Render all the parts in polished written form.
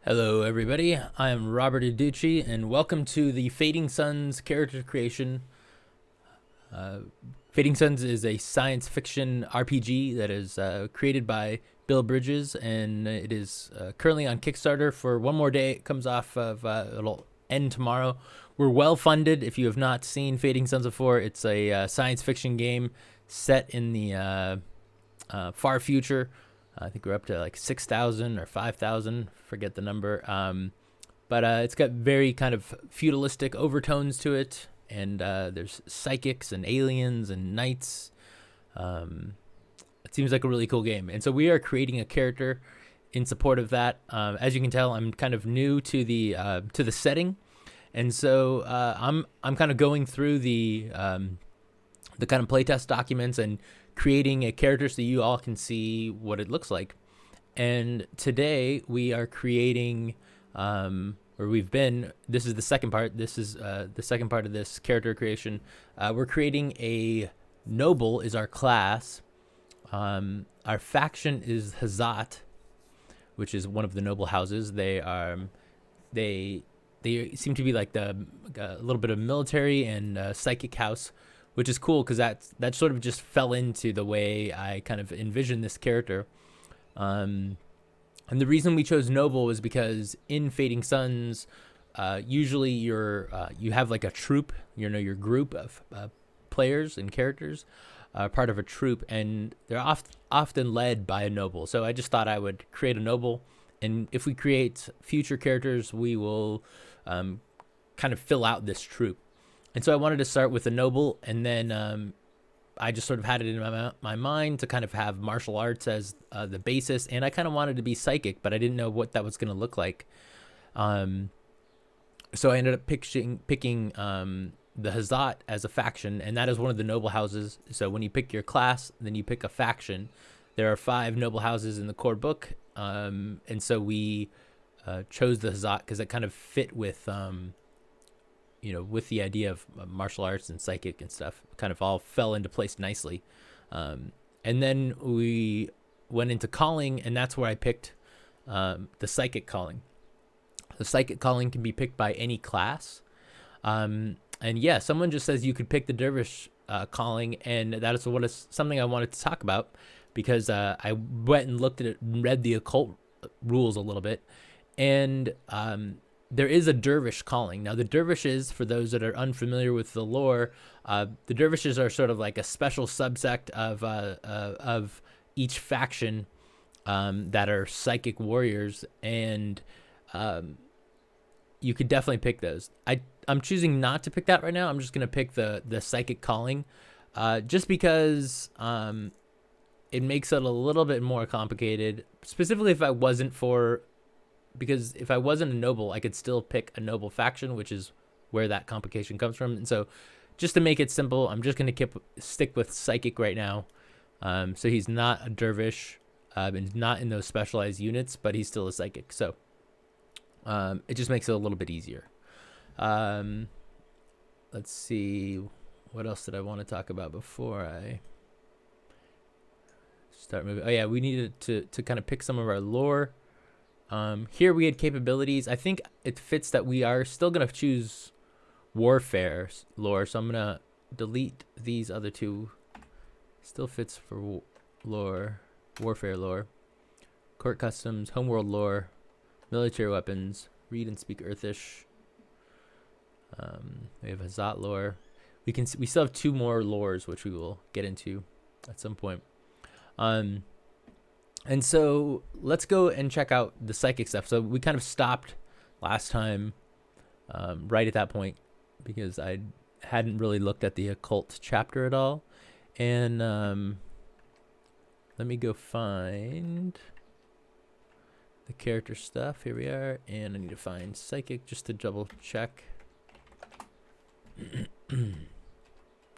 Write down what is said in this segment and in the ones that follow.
Hello, everybody. I am Robert Iducci, and welcome to the Fading Suns character creation. Fading Suns is a science fiction RPG that is created by Bill Bridges, and it is currently on Kickstarter for one more day. It comes off of, it'll end tomorrow. We're well funded. If you have not seen Fading Suns before, it's a science fiction game set in the far future. I think we're up to like 6,000 or 5,000, forget the number. But it's got very kind of feudalistic overtones to it, and there's psychics and aliens and knights. It seems like a really cool game, and so we are creating a character in support of that. As you can tell, I'm kind of new to the setting, and so I'm kind of going through the kind of playtest documents and creating a character so you all can see what it looks like. And today we are creating, this is the second part. This is the second part of this character creation. We're creating a noble is our class. Our faction is Hazat, which is one of the noble houses. They seem to be like a little bit of military and psychic house, which is cool because that sort of just fell into the way I kind of envisioned this character. And the reason we chose noble was because in Fading Suns, usually you have like a troop, your group of players and characters are part of a troop, and they're often led by a noble. So I just thought I would create a noble, and if we create future characters, we will kind of fill out this troop. And so I wanted to start with a noble, and then I just sort of had it in my mind to kind of have martial arts as the basis, and I kind of wanted to be psychic, but I didn't know what that was going to look like. So I ended up picking the Hazat as a faction, and that is one of the noble houses. So when you pick your class, then you pick a faction. There are 5 noble houses in the core book, and so we chose the Hazat because it kind of fit with with the idea of martial arts and psychic and stuff. Kind of all fell into place nicely. And then we went into calling, and that's where I picked the psychic calling. The psychic calling can be picked by any class. And yeah, someone just says you could pick the dervish calling, and that is something I wanted to talk about because I went and looked at it and read the occult rules a little bit. And there is a dervish calling. Now, the dervishes, for those that are unfamiliar with the lore, the dervishes are sort of like a special subsect of each faction that are psychic warriors, and you could definitely pick those. I'm choosing not to pick that right now. I'm just going to pick the psychic calling just because it makes it a little bit more complicated, specifically because if I wasn't a noble, I could still pick a noble faction, which is where that complication comes from. And so just to make it simple, I'm just going to stick with psychic right now. So he's not a dervish, and not in those specialized units, but he's still a psychic. So it just makes it a little bit easier. Let's see. What else did I want to talk about before I start moving? Oh yeah, we needed to kind of pick some of our lore. Here we had capabilities. I think it fits that we are still going to choose warfare lore, so I'm going to delete these other two. Still fits for warfare lore. Court customs, homeworld lore, military weapons, read and speak Earthish. We have Hazat lore. We still have 2 more lores, which we will get into at some point. And so let's go and check out the psychic stuff. So we kind of stopped last time right at that point because I hadn't really looked at the occult chapter at all. And let me go find the character stuff. Here we are. And I need to find psychic just to double check.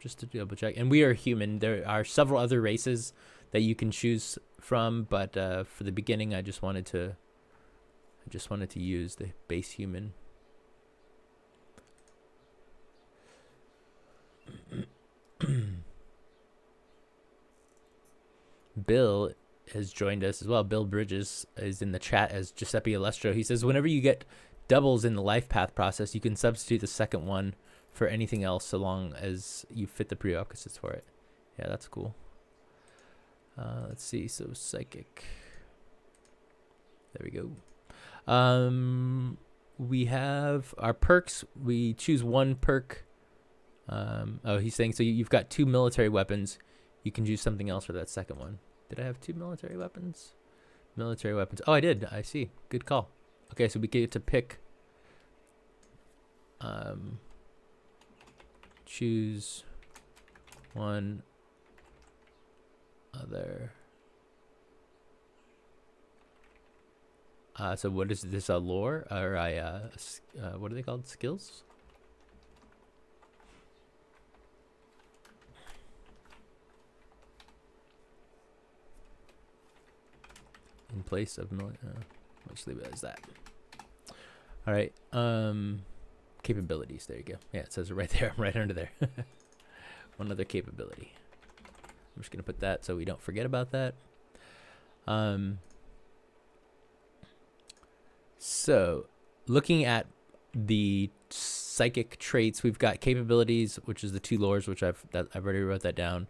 Just to double check. And we are human. There are several other races that you can choose from, but for the beginning I just wanted to use the base human. Bill has joined us as well. Bill Bridges is in the chat as Giuseppe Alestro. He says, whenever you get doubles in the life path process, you can substitute the second one for anything else so long as you fit the prerequisites for it. Yeah, that's cool. Let's see. So psychic. There we go. We have our perks. We choose one perk. Oh, he's saying, so you've got 2 military weapons. You can choose something else for that second one. Did I have 2 military weapons? Military weapons. Oh, I did. I see. Good call. Okay, so we get to pick. Choose one other. So what is this? A lore or what are they called? Skills? In place of let's leave it as that. All right. Capabilities. There you go. Yeah, it says it right there, right under there. One other capability. I'm just gonna put that so we don't forget about that. So looking at the psychic traits, we've got capabilities, which is the 2 lores, which I've already wrote that down.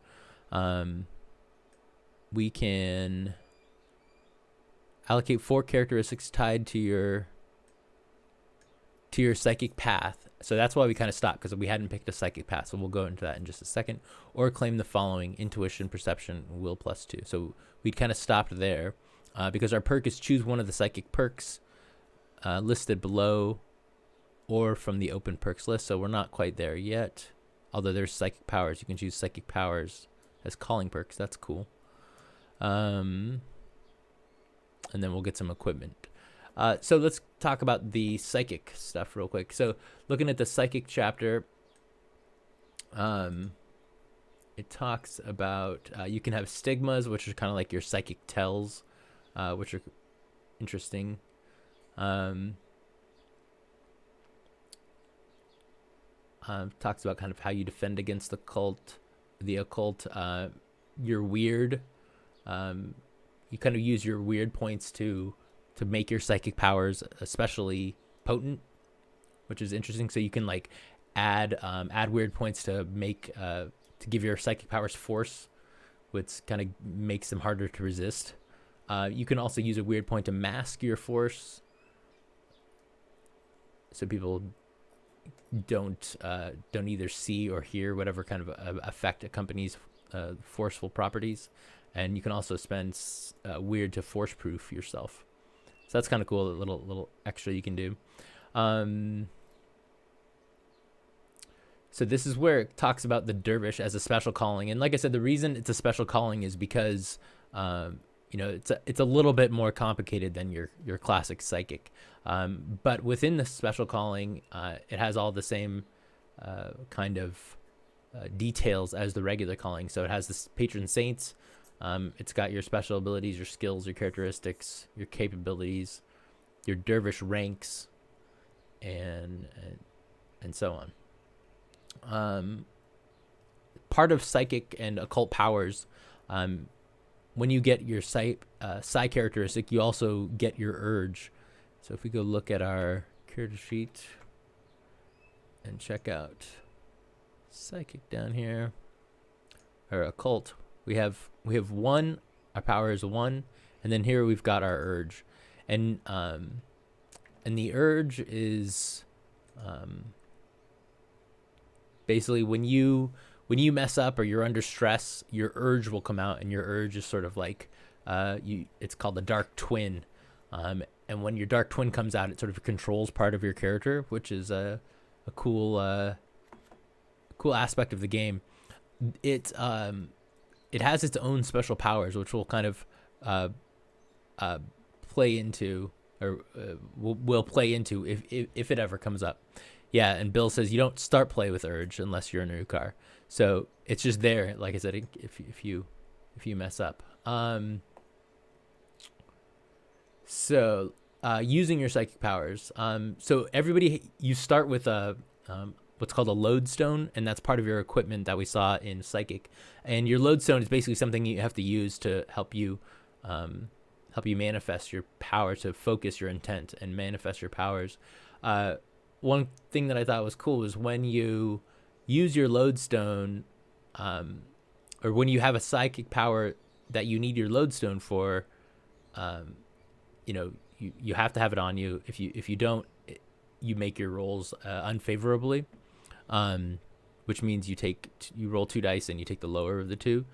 We can allocate 4 characteristics tied to your psychic path. So that's why we kind of stopped, because we hadn't picked a psychic path. So we'll go into that in just a second. Or claim the following: intuition, perception, will +2. So we'd kind of stopped there because our perk is choose one of the psychic perks listed below or from the open perks list. So we're not quite there yet. Although there's psychic powers. You can choose psychic powers as calling perks. That's cool. And then we'll get some equipment. So let's talk about the psychic stuff real quick. So looking at the psychic chapter, it talks about you can have stigmas, which are kind of like your psychic tells, which are interesting. Talks about kind of how you defend against the occult. You're weird. You kind of use your weird points to make your psychic powers especially potent, which is interesting. So you can like add weird points to make to give your psychic powers force, which kind of makes them harder to resist. You can also use a weird point to mask your force, so people don't either see or hear whatever kind of effect accompanies forceful properties. And you can also spend weird to force proof yourself. So that's kind of cool, a little extra you can do. So this is where it talks about the dervish as a special calling. And like I said, the reason it's a special calling is because it's a little bit more complicated than your classic psychic. But within the special calling, it has all the same kind of details as the regular calling. So it has the patron saints. It's got your special abilities, your skills, your characteristics, your capabilities, your dervish ranks, and so on. Part of psychic and occult powers, when you get your psi characteristic, you also get your urge. So if we go look at our character sheet and check out psychic down here, or occult, we have 1. Our power is 1, and then here we've got our urge, and the urge is basically when you mess up or you're under stress, your urge will come out, and your urge is sort of like it's called the dark twin, and when your dark twin comes out, it sort of controls part of your character, which is a cool aspect of the game. It has its own special powers, which will kind of play into, or will play into if it ever comes up. Yeah, and Bill says you don't start play with urge unless you're in a new car. So it's just there, like I said, if you mess up. So using your psychic powers. So everybody, you start with what's called a lodestone, and that's part of your equipment that we saw in psychic. And your lodestone is basically something you have to use to help you help you manifest your power, to focus your intent and manifest your powers. One thing that I thought was cool was when you use your lodestone, or when you have a psychic power that you need your lodestone for, you have to have it on you. If you don't, you make your rolls unfavorably, which means you roll 2 dice and you take the lower of the 2.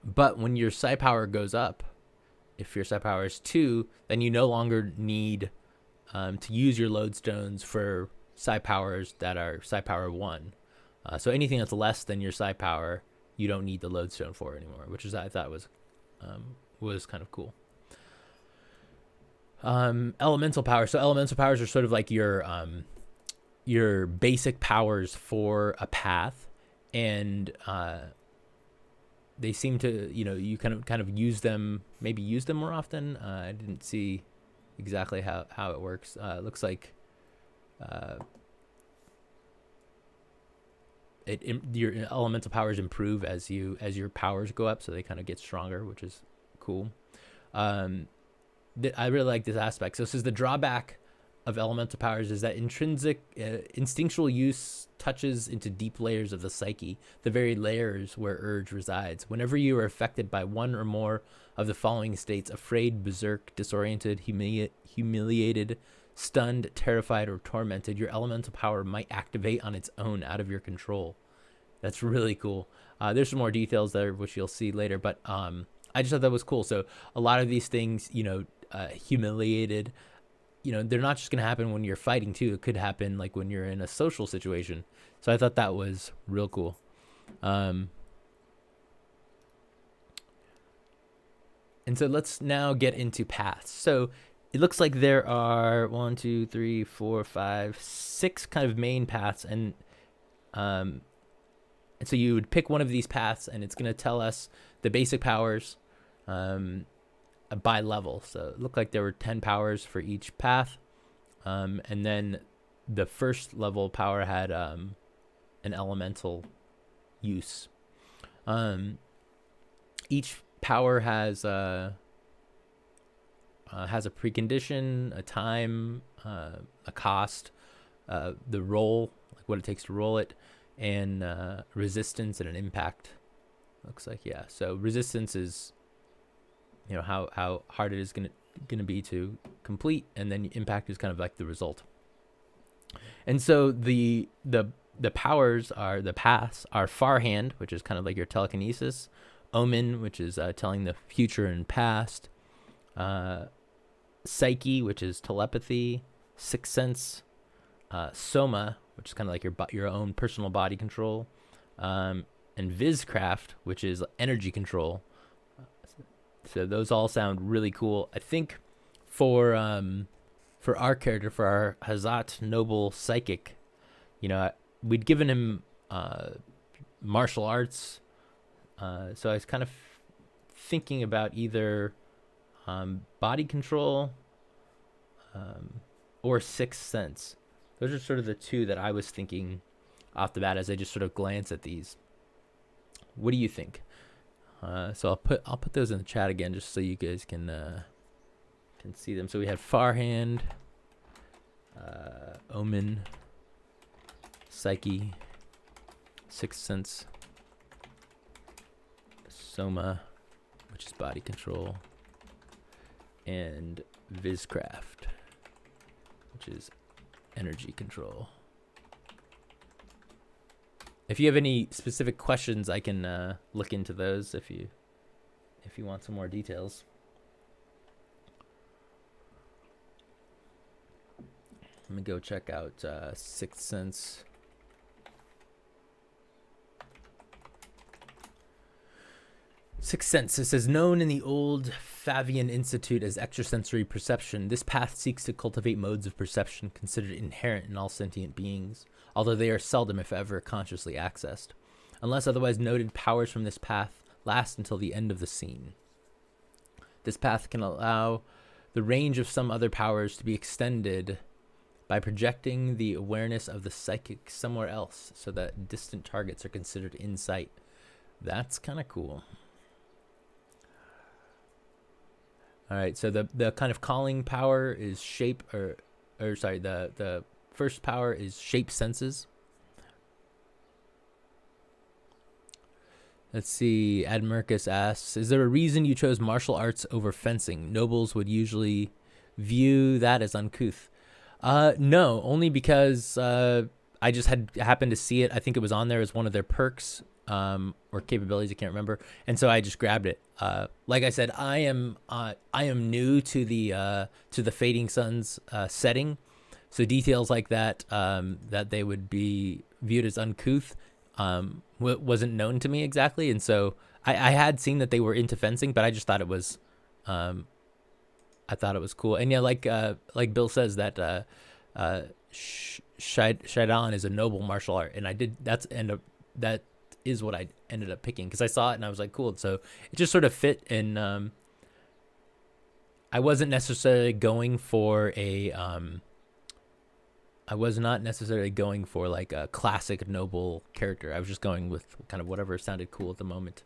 But when your psi power goes up, if your psi power is 2, then you no longer need to use your lodestones for psi powers that are psi power 1. So anything that's less than your psi power, you don't need the lodestone for anymore, which I thought was kind of cool. Elemental powers. So elemental powers are sort of like your basic powers for a path, and they seem to, you kind of use them more often. I didn't see exactly how it works. It looks like your elemental powers improve as your powers go up, so they kind of get stronger, which is cool. I really like this aspect. So this is the drawback of elemental powers, is that intrinsic instinctual use touches into deep layers of the psyche, the very layers where urge resides. Whenever you are affected by one or more of the following states: afraid, berserk, disoriented, humiliated, stunned, terrified, or tormented, your elemental power might activate on its own, out of your control. That's really cool. There's some more details there, which you'll see later, but I just thought that was cool. So a lot of these things, humiliated, they're not just going to happen when you're fighting too. It could happen like when you're in a social situation. So I thought that was real cool. And so let's now get into paths. So it looks like there are 1, 2, 3, 4, 5, 6 kind of main paths. And so you would pick one of these paths, and it's going to tell us the basic powers by level. So it looked like there were 10 powers for each path. And then the first level power had an elemental use. Each power has a precondition, a time, a cost, the roll, like what it takes to roll it, and resistance and an impact. Looks like, yeah. So resistance is, how hard it is gonna be to complete, and then impact is kind of like the result. And so the powers are, the paths are far hand, which is kind of like your telekinesis, omen, which is telling the future and past, psyche, which is telepathy, sixth sense, soma, which is kind of like your own personal body control, and viscraft, which is energy control. So those all sound really cool. I think for our character, for our Hazat noble psychic, we'd given him martial arts. So I was kind of thinking about either body control or sixth sense. Those are sort of the two that I was thinking off the bat as I just sort of glance at these. What do you think? So I'll put those in the chat again, just so you guys can see them. So we had far hand, omen, psyche, sixth sense, soma, which is body control, and viscraft, which is energy control. If you have any specific questions, I can look into those if you want some more details. Let me go check out Sixth Sense. Sixth Sense. It says, known in the old Favian Institute as extrasensory perception, this path seeks to cultivate modes of perception considered inherent in all sentient beings, although they are seldom, if ever, consciously accessed. Unless otherwise noted, powers from this path last until the end of the scene. This path can allow the range of some other powers to be extended by projecting the awareness of the psychic somewhere else, so that distant targets are considered in sight. That's kind of cool. All right, so the kind of calling power is shape, or sorry, the first power is shape senses. Let's see. Admercus asks, is there a reason you chose martial arts over fencing? Nobles would usually view that as uncouth. No, only because I just had happened to see it. I think it was on there as one of their perks or capabilities. I can't remember, and so I just grabbed it. Like I said, I am new to the Fading Suns setting, so details like that that they would be viewed as uncouth wasn't known to me exactly, and so I had seen that they were into fencing, but I just thought it was cool. And yeah, like Bill says that Shaidan is a noble martial art, and that is what I ended up picking because I saw it and I was like, cool. So it just sort of fit, and I wasn't necessarily going for like a classic noble character. I was just going with kind of whatever sounded cool at the moment,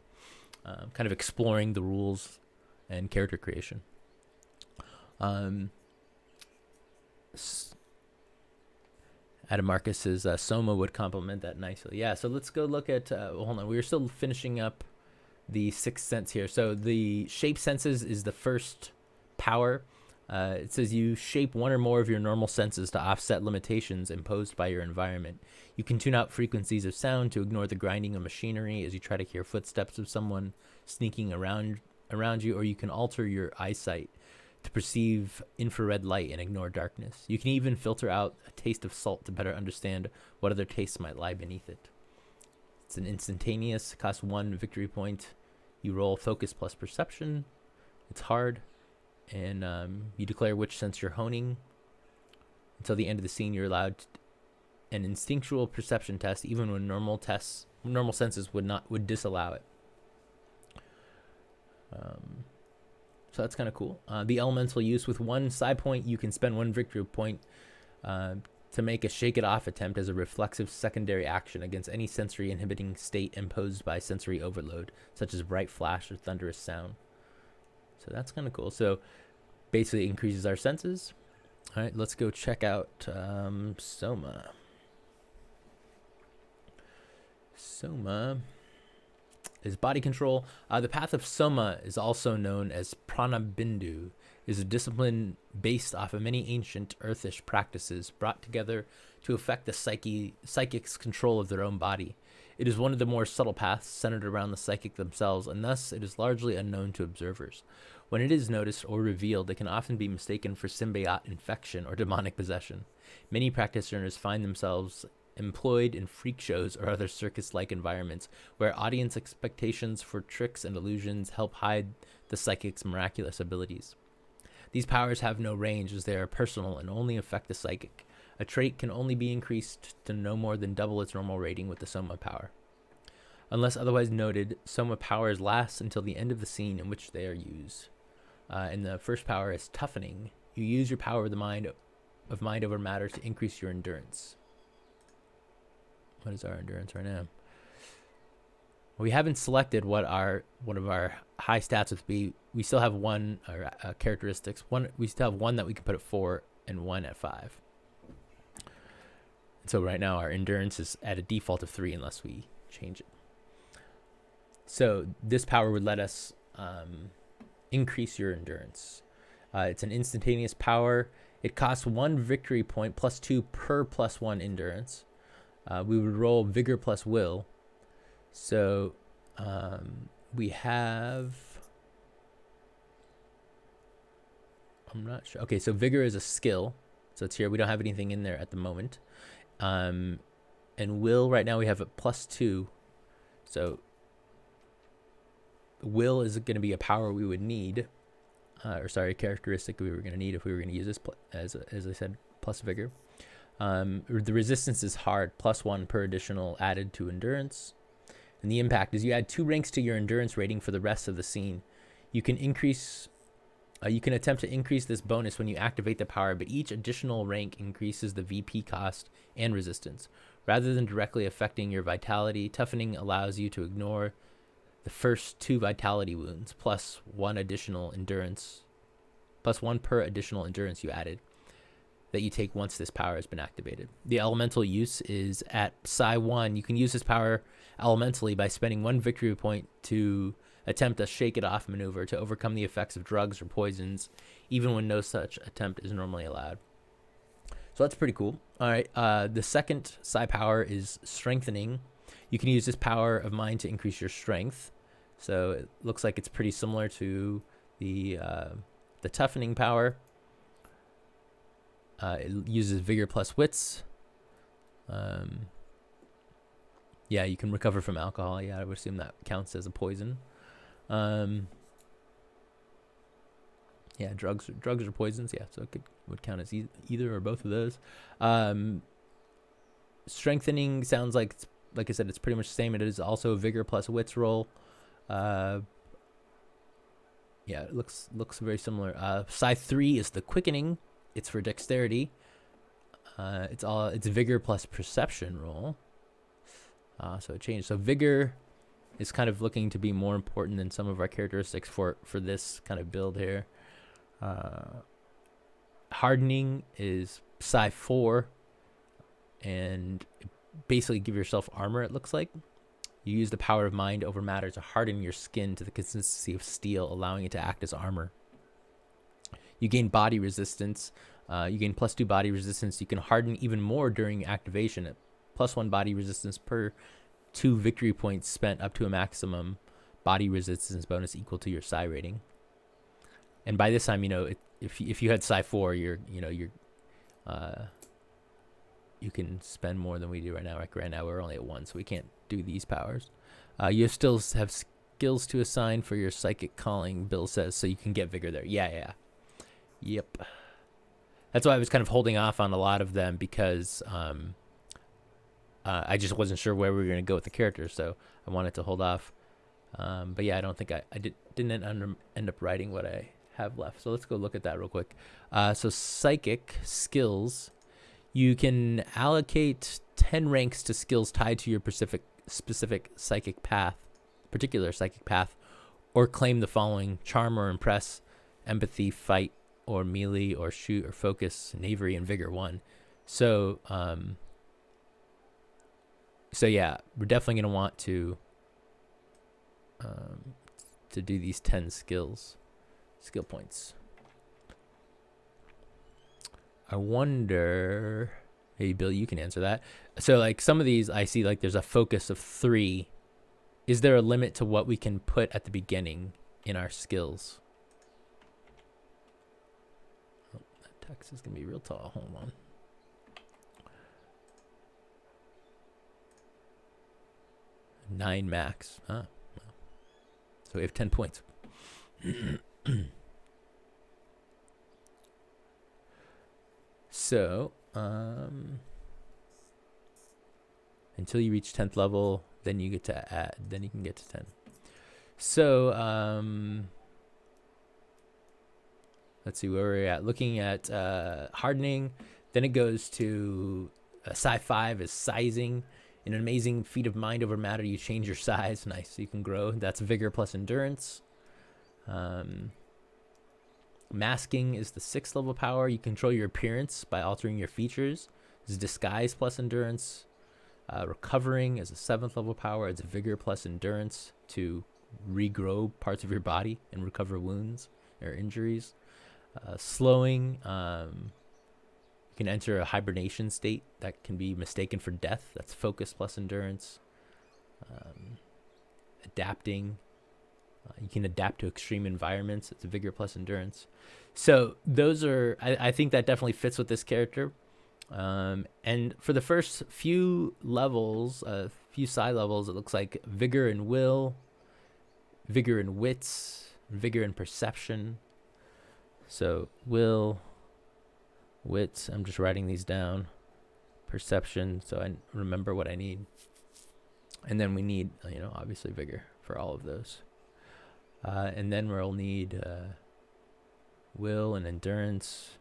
kind of exploring the rules and character creation. Adamarcus says Soma would complement that nicely. Yeah, so let's go look at, hold on, we were still finishing up the sixth sense here. So the shape senses is the first power. It says you shape one or more of your normal senses to offset limitations imposed by your environment. You can tune out frequencies of sound to ignore the grinding of machinery as you try to hear footsteps of someone sneaking around you, or you can alter your eyesight to perceive infrared light and ignore darkness. You can even filter out a taste of salt to better understand what other tastes might lie beneath it. It's an instantaneous, costs 1 victory point. You roll focus plus perception. It's hard. And you declare which sense you're honing. Until the end of the scene, you're allowed an instinctual perception test, even when normal senses would disallow it. So that's kind of cool. The elemental use, with 1 psi point, you can spend 1 victory point to make a shake it off attempt as a reflexive secondary action against any sensory inhibiting state imposed by sensory overload, such as bright flash or thunderous sound. So that's kind of cool. So basically it increases our senses. All right, let's go check out Soma. Soma is body control. The path of Soma is also known as Pranabindu, is a discipline based off of many ancient earthish practices brought together to affect the psychic's control of their own body. It is one of the more subtle paths centered around the psychic themselves, and thus it is largely unknown to observers. When it is noticed or revealed, it can often be mistaken for symbiote infection or demonic possession. Many practitioners find themselves employed in freak shows or other circus-like environments where audience expectations for tricks and illusions help hide the psychic's miraculous abilities. These powers have no range as they are personal and only affect the psychic. A trait can only be increased to no more than double its normal rating with the Soma power. Unless otherwise noted, Soma powers last until the end of the scene in which they are used. And the first power is toughening. You use your power of mind over matter to increase your endurance. What is our endurance right now? We haven't selected what one of our high stats would be. We still have one characteristics. We still have one that we can put at 4 and one at 5. So right now our endurance is at a default of 3 unless we change it. So this power would let us increase your endurance. It's an instantaneous power. It costs 1 victory point plus 2 per plus 1 endurance. We would roll Vigor plus Will. So we have... I'm not sure. Okay, so Vigor is a skill. So it's here. We don't have anything in there at the moment. And Will, right now we have a plus 2. So Will is going to be a power we would need. A characteristic we were going to need if we were going to use this, as I said, plus Vigor. The resistance is hard, plus 1 per additional added to endurance. And the impact is you add 2 ranks to your endurance rating for the rest of the scene. You can attempt to increase this bonus when you activate the power, but each additional rank increases the VP cost and resistance. Rather than directly affecting your vitality, toughening allows you to ignore the first 2 vitality wounds, plus 1 additional endurance plus 1 per additional endurance you added that you take once this power has been activated. The elemental use is at Psi 1. You can use this power elementally by spending 1 victory point to attempt a shake it off maneuver to overcome the effects of drugs or poisons, even when no such attempt is normally allowed. So that's pretty cool. All right, the second Psi power is strengthening. You can use this power of mind to increase your strength. So it looks like it's pretty similar to the toughening power. It uses vigor plus wits. Yeah, you can recover from alcohol. Yeah, I would assume that counts as a poison. Yeah, drugs or poisons. Yeah, so it would count as either or both of those. Strengthening sounds like I said, it's pretty much the same. It is also a vigor plus wits roll. Yeah, it looks very similar. Psi 3 is the quickening. It's for dexterity. It's vigor plus perception roll. So it changed. So vigor is kind of looking to be more important than some of our characteristics for this kind of build here. Hardening is Psi 4, and basically give yourself armor. It looks like you use the power of mind over matter to harden your skin to the consistency of steel, allowing it to act as armor. You gain body resistance. You gain plus 2 body resistance. You can harden even more during activation at plus 1 body resistance per 2 victory points spent, up to a maximum body resistance bonus equal to your Psi rating. And by this time, if you had Psi 4, you can spend more than we do right now. Like right now, we're only at 1, so we can't do these powers. You still have skills to assign for your psychic calling, Bill says, so you can get vigor there. Yeah. Yep. That's why I was kind of holding off on a lot of them, because I just wasn't sure where we were going to go with the characters, so I wanted to hold off. But yeah, I don't think I didn't end up writing what I have left. So let's go look at that real quick. So psychic skills, you can allocate 10 ranks to skills tied to your specific psychic path, particular psychic path, or claim the following: charm or impress, empathy, fight, or melee, or shoot, or focus, knavery, and vigor 1. So yeah, we're definitely going to want to do these 10 skill points. I wonder, maybe Bill, you can answer that. So like some of these, I see like there's a focus of 3. Is there a limit to what we can put at the beginning in our skills? Oh, that text is going to be real tall. Hold on. Nine max. Huh. So we have 10 points. So, until you reach 10th level, then you get to add, then you can get to 10. So, let's see where we're at. Looking at hardening, then it goes to Psi 5 is sizing. In an amazing feat of mind over matter, you change your size. Nice, so you can grow. That's vigor plus endurance. Masking is the 6th level power. You control your appearance by altering your features. This is disguise plus endurance. Recovering is a 7th level power. It's vigor plus endurance to regrow parts of your body and recover wounds or injuries. Slowing, you can enter a hibernation state that can be mistaken for death. That's focus plus endurance. Adapting, you can adapt to extreme environments. It's a vigor plus endurance. So those are, I think that definitely fits with this character. And for the first few levels, few Psi levels, it looks like vigor and will, vigor and wits, vigor and perception. So will, wits, I'm just writing these down. Perception, so I remember what I need. And then we need, obviously vigor for all of those. And then we'll need will and endurance,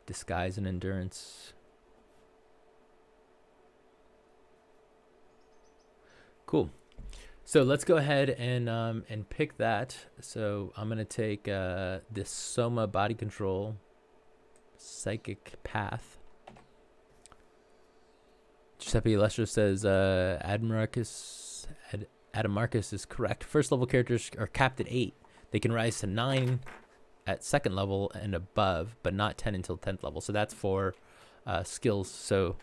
disguise and endurance. Cool. So let's go ahead and pick that. So I'm gonna take this Soma body control psychic path. Giuseppe Lester says Adamarcus is correct. First level characters are capped at 8. They can rise to 9 at second level and above, but not 10 until 10th level. So that's for skills. So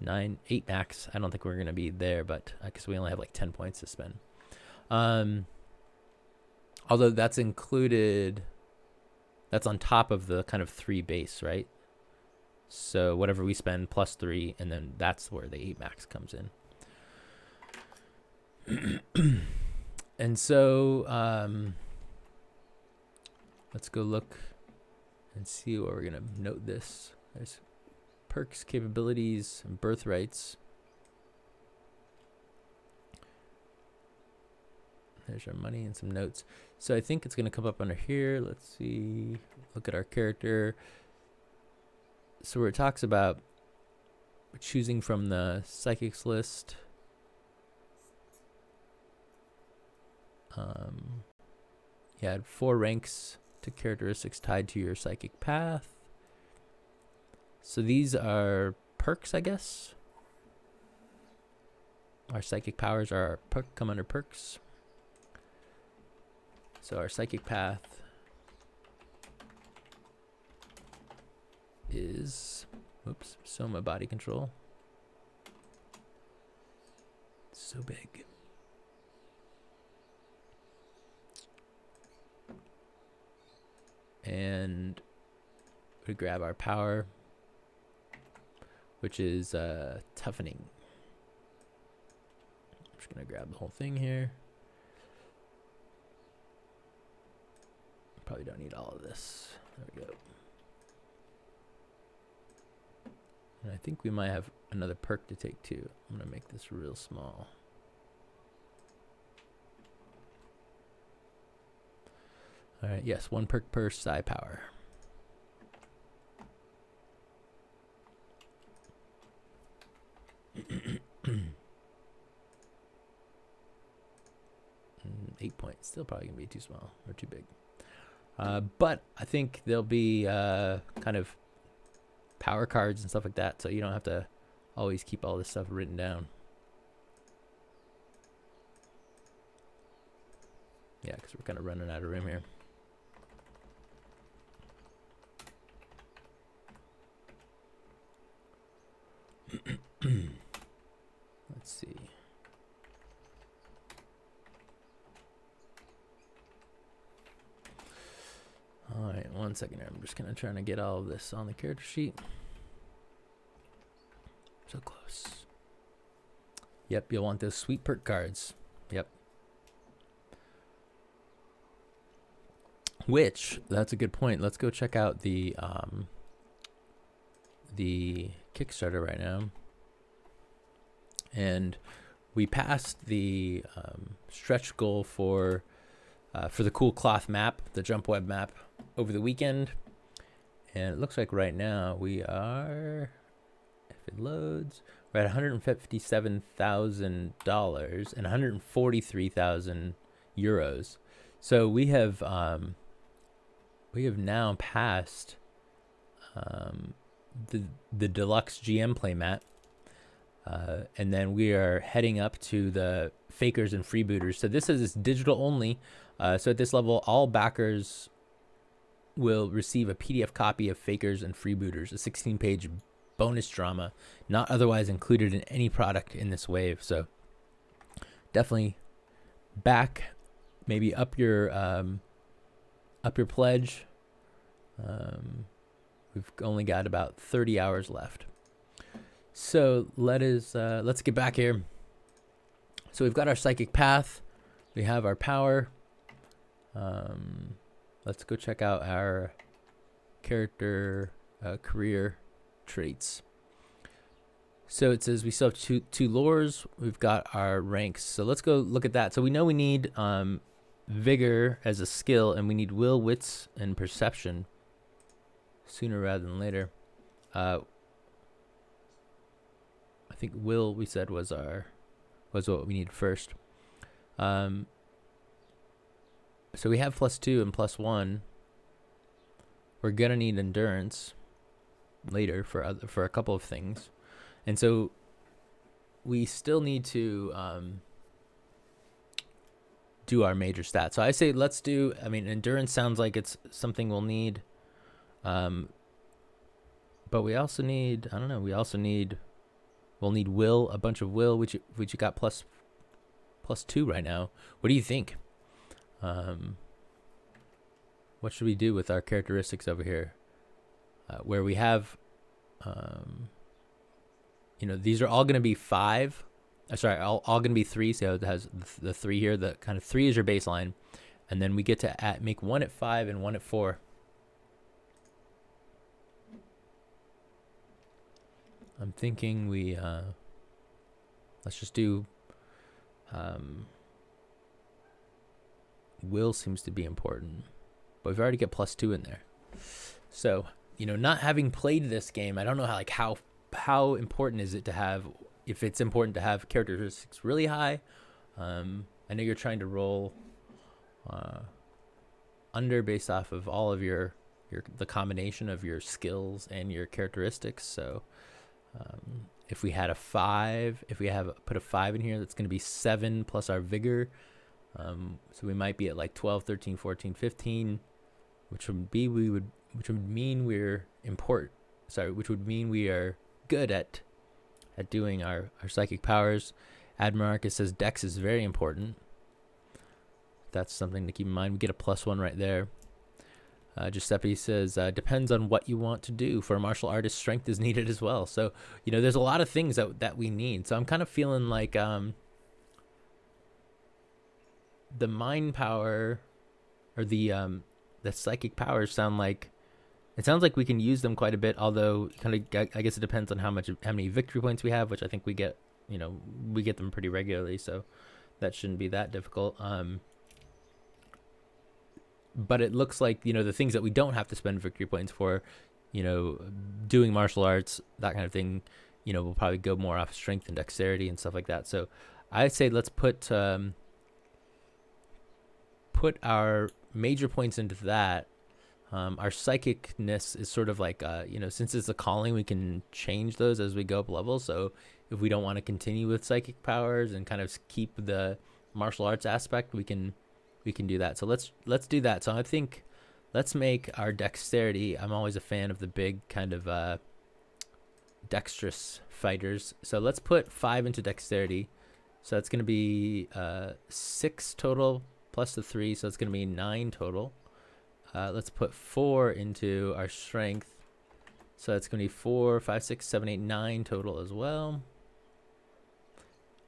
8 max. I don't think we're gonna be there, but because we only have like 10 points to spend. Although that's included, that's on top of the kind of 3 base, right? So whatever we spend plus 3, and then that's where the 8 max comes in. And so let's go look and see what we're gonna note this. There's perks, capabilities, and birthrights. There's our money and some notes. So I think it's gonna come up under here. Let's see. Look at our character. So where it talks about choosing from the psychics list. You had 4 ranks to characteristics tied to your psychic path. So these are perks, I guess. Our psychic powers are come under perks. So our psychic path is, Soma body control. It's so big. And we grab our power, which is toughening. I'm just gonna grab the whole thing here. Probably don't need all of this. There we go. And I think we might have another perk to take too. I'm gonna make this real small. All right, yes, 1 perk per psi power. And 8 points, still probably gonna be too small or too big. But I think there'll be kind of power cards and stuff like that, so you don't have to always keep all this stuff written down. Yeah, because we're kind of running out of room here. Let's see. All right, 1 second here. I'm just gonna try to get all of this on the character sheet. So close. Yep, you'll want those sweet perk cards. Yep. Which, that's a good point. Let's go check out the Kickstarter right now. And we passed the stretch goal for the cool cloth map, the jump web map, over the weekend. And it looks like right now we are, if it loads, we're at $157,000 and 143,000 euros. So we have now passed the deluxe GM playmat, and then we are heading up to the fakers and freebooters. So this is digital only. So at this level, all backers will receive a PDF copy of Fakers and Freebooters, a 16-page bonus drama, not otherwise included in any product in this wave. So definitely back, maybe up your pledge. We've only got about 30 hours left. So let's get back here. So we've got our psychic path. We have our power. Let's go check out our character career traits. So it says we still have two lores. We've got our ranks. So let's go look at that. So we know we need Vigor as a skill, and we need will, wits, and perception sooner rather than later. I think will, we said, was what we need first. So we have +2 and +1. We're gonna need endurance later for a couple of things, and so we still need to do our major stats. So I say let's do. I mean, endurance sounds like it's something we'll need, but we also need. I don't know. We'll need will, a bunch of will, which you got +2 right now. What do you think? What should we do with our characteristics over here? Where we have, these are all going to be 5. All going to be 3. So it has the 3 here. The kind of 3 is your baseline. And then we get to make 1 at 5 and 1 at 4. I'm thinking we, let's just do, will seems to be important. But we've already got +2 in there. So, not having played this game, I don't know how important is it to have, if it's important to have characteristics really high. I know you're trying to roll under based off of all of the combination of your skills and your characteristics. So if we had put a 5 in here, that's going to be 7 plus our vigor. So we might be at like 12, 13, 14, 15, which would mean we are good at doing our psychic powers. Admarcus says Dex is very important. That's something to keep in mind. We get a +1 right there. Giuseppe says, depends on what you want to do. For a martial artist, strength is needed as well. So, there's a lot of things that we need. So I'm kind of feeling like the mind power or the psychic powers sounds like we can use them quite a bit, although kind of I guess it depends on how many victory points we have, which I think we get them pretty regularly, so that shouldn't be that difficult. But it looks like the things that we don't have to spend victory points for, doing martial arts, that kind of thing, we'll probably go more off strength and dexterity and stuff like that. So I'd say let's put our major points into that. Our psychicness is sort of like, since it's a calling, we can change those as we go up levels. So if we don't want to continue with psychic powers and kind of keep the martial arts aspect, we can do that. So let's do that. So I think let's make our dexterity. I'm always a fan of the big kind of dexterous fighters. So let's put 5 into dexterity. So that's going to be 6 total plus the 3. So it's going to be 9 total. Let's put 4 into our strength. So it's going to be 4, 5, 6, 7, 8, 9 total as well.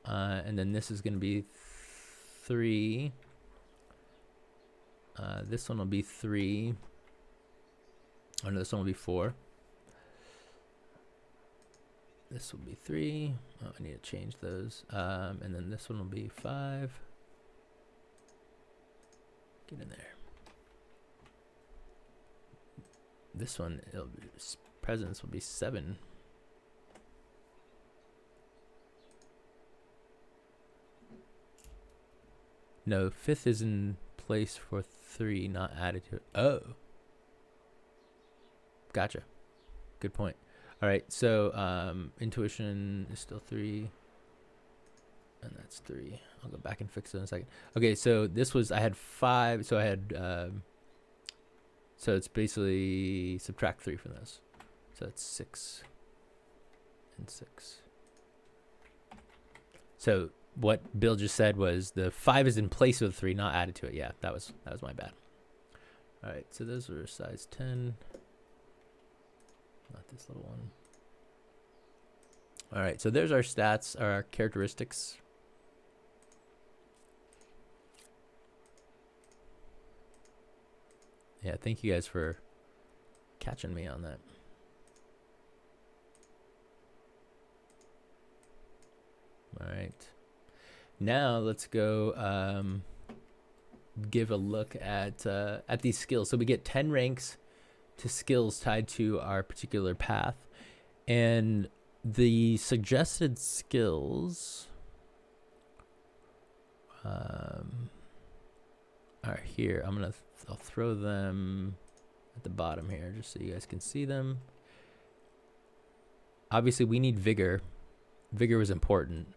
And then this is going to be 3. This one will be 3. Oh no, this one will be 4. This will be 3. Oh, I need to change those. And then this one will be 5. Get in there. This one, presence will be 7. No, 5th is in place for 3, not added to it. Oh. Gotcha. Good point. All right, so intuition is still 3. And that's 3. I'll go back and fix it in a second. Okay, so I had 5, so I had... So it's basically subtract 3 from this. So it's 6 and 6. So what Bill just said was the 5 is in place of the 3, not added to it. Yeah, that was my bad. All right, so those were size 10. Not this little one. All right, so there's our stats, our characteristics. Yeah, thank you guys for catching me on that. All right. Now let's go give a look at these skills. So we get 10 ranks to skills tied to our particular path. And the suggested skills All right, here I'll throw them at the bottom here just so you guys can see them. Obviously, we need Vigor. Vigor was important,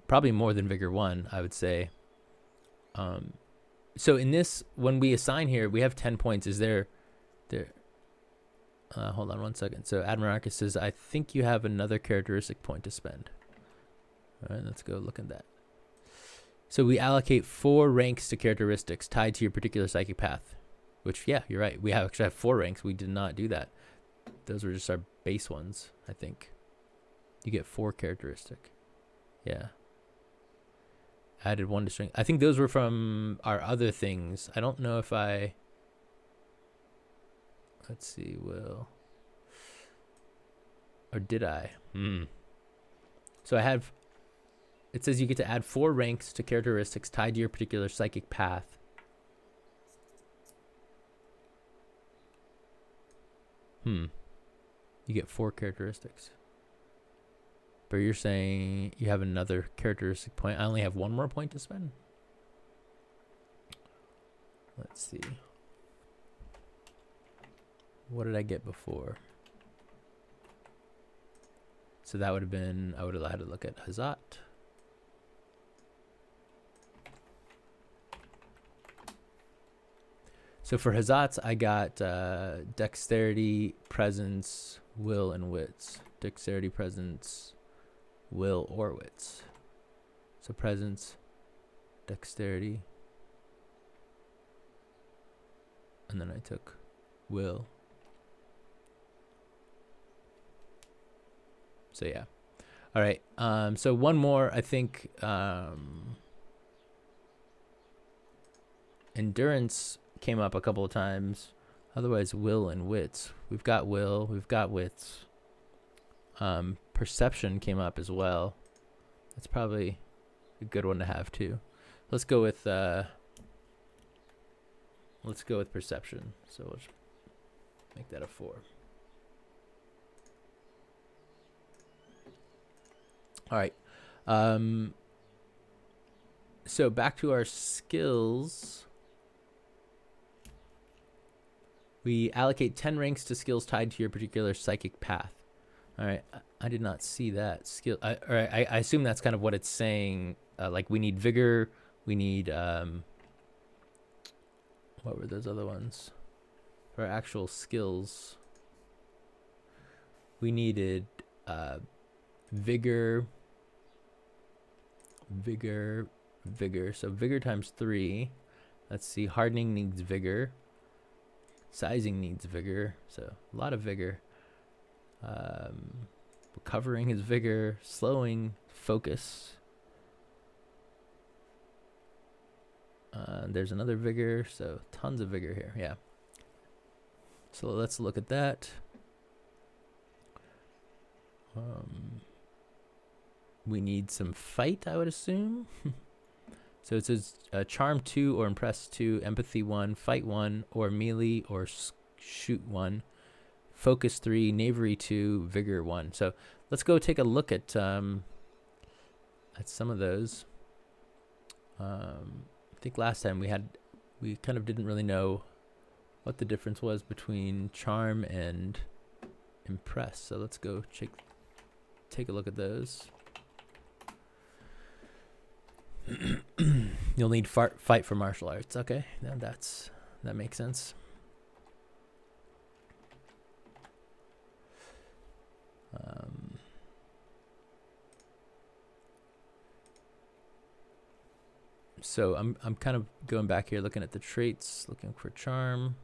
probably more than Vigor 1, I would say. So in this, when we assign here, we have 10 points. Is there? Hold on one second. So Admirarchus says, I think you have another characteristic point to spend. All right, let's go look at that. So we allocate 4 ranks to characteristics tied to your particular psychic path. Which, yeah, you're right. We actually have 4 ranks. We did not do that. Those were just our base ones, I think. You get 4 characteristic. Yeah. Added 1 to strength. I think those were from our other things. I don't know if I... Let's see, Will. Or did I? So I have... It says you get to add 4 ranks to characteristics tied to your particular psychic path. You get 4 characteristics. But you're saying you have another characteristic point. I only have 1 more point to spend. Let's see. What did I get before? So that would have been, I would have had to look at Hazat. So for Hazats, I got dexterity, presence, will, and wits. Dexterity, presence, will, or wits. So presence, dexterity, and then I took will. So yeah. All right. So one more, I think, endurance came up a couple of times. Otherwise, will and wits. We've got will, we've got wits. Perception came up as well. That's probably a good one to have too. Let's go with perception. So we'll just make that a 4. All right. So back to our skills. We allocate 10 ranks to skills tied to your particular psychic path. All right. I did not see that skill. I assume that's kind of what it's saying. Like we need vigor. We need, what were those other ones? For our actual skills, we needed vigor. So vigor times 3. Let's see. Hardening needs vigor. Sizing needs vigor. So a lot of vigor. Recovering is vigor. Slowing, focus. There's another vigor. So tons of vigor here. Yeah. So let's look at that. We need some fight, I would assume. So it says charm 2 or impress 2, empathy 1, fight 1, or melee or shoot 1, focus 3, knavery 2, vigor 1. So let's go take a look at some of those. I think last time we kind of didn't really know what the difference was between charm and impress. So let's go take a look at those. You'll need fight for martial arts. Okay, that makes sense. So I'm kind of going back here, looking at the traits, looking for charm.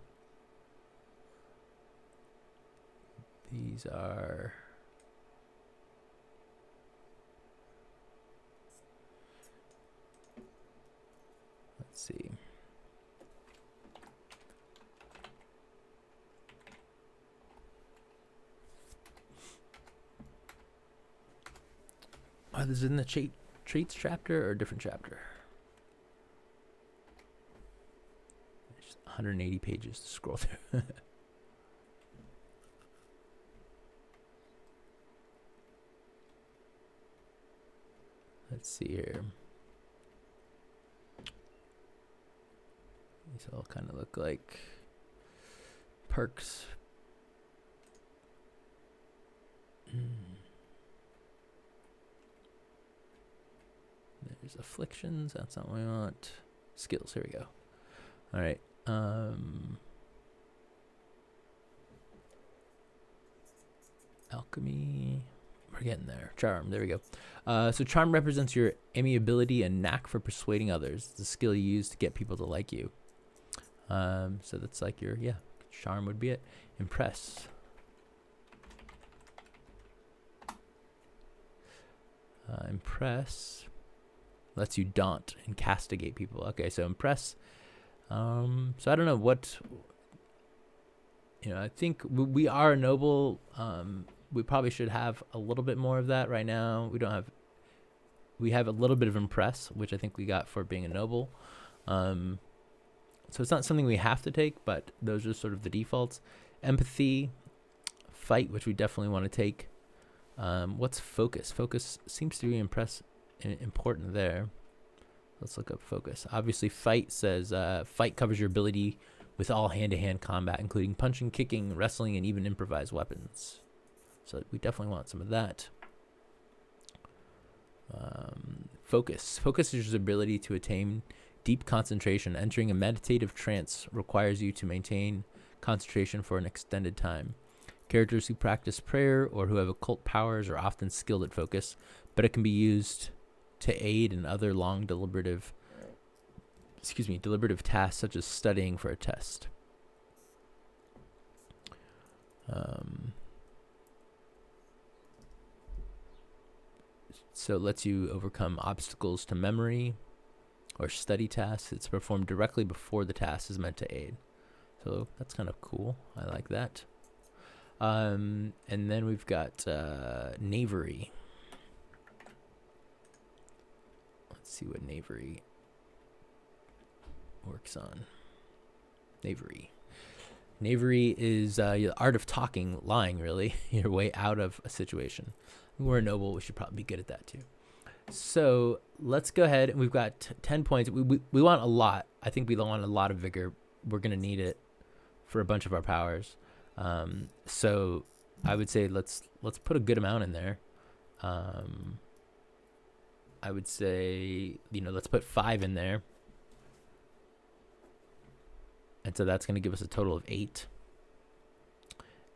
These are. Let's see. Oh, this is in the traits chapter or a different chapter? Just 180 pages to scroll through. Let's see here. These all kind of look like perks. There's afflictions. That's not what we want. Skills. Here we go. All right. Alchemy. We're getting there. Charm. There we go. So charm represents your amiability and knack for persuading others. It's a skill you use to get people to like you. So that's like your, yeah, charm would be it. Impress. Impress lets you daunt and castigate people. Okay, so impress. So I don't know what, I think we are a noble. We probably should have a little bit more of that right now. We have a little bit of impress, which I think we got for being a noble. So it's not something we have to take, but those are sort of the defaults. Empathy, fight, which we definitely want to take. What's focus? Focus seems to be important there. Let's look up focus. Obviously, fight says fight covers your ability with all hand-to-hand combat, including punching, kicking, wrestling, and even improvised weapons. So we definitely want some of that. Focus. Focus is your ability to attain deep concentration. Entering a meditative trance requires you to maintain concentration for an extended time. Characters who practice prayer or who have occult powers are often skilled at focus, but it can be used to aid in other long deliberative tasks such as studying for a test. So it lets you overcome obstacles to memory or study tasks. It's performed directly before the task is meant to aid. So that's kind of cool. I like that. And then we've got knavery. Let's see what knavery works on. Knavery. Knavery is the art of talking, lying, really, your way out of a situation. We're a noble. We should probably be good at that, too. So let's go ahead. We've got 10 points. We want a lot. I think we want a lot of vigor. We're going to need it for a bunch of our powers. So I would say let's put a good amount in there. I would say, let's put 5 in there. And so that's going to give us a total of 8.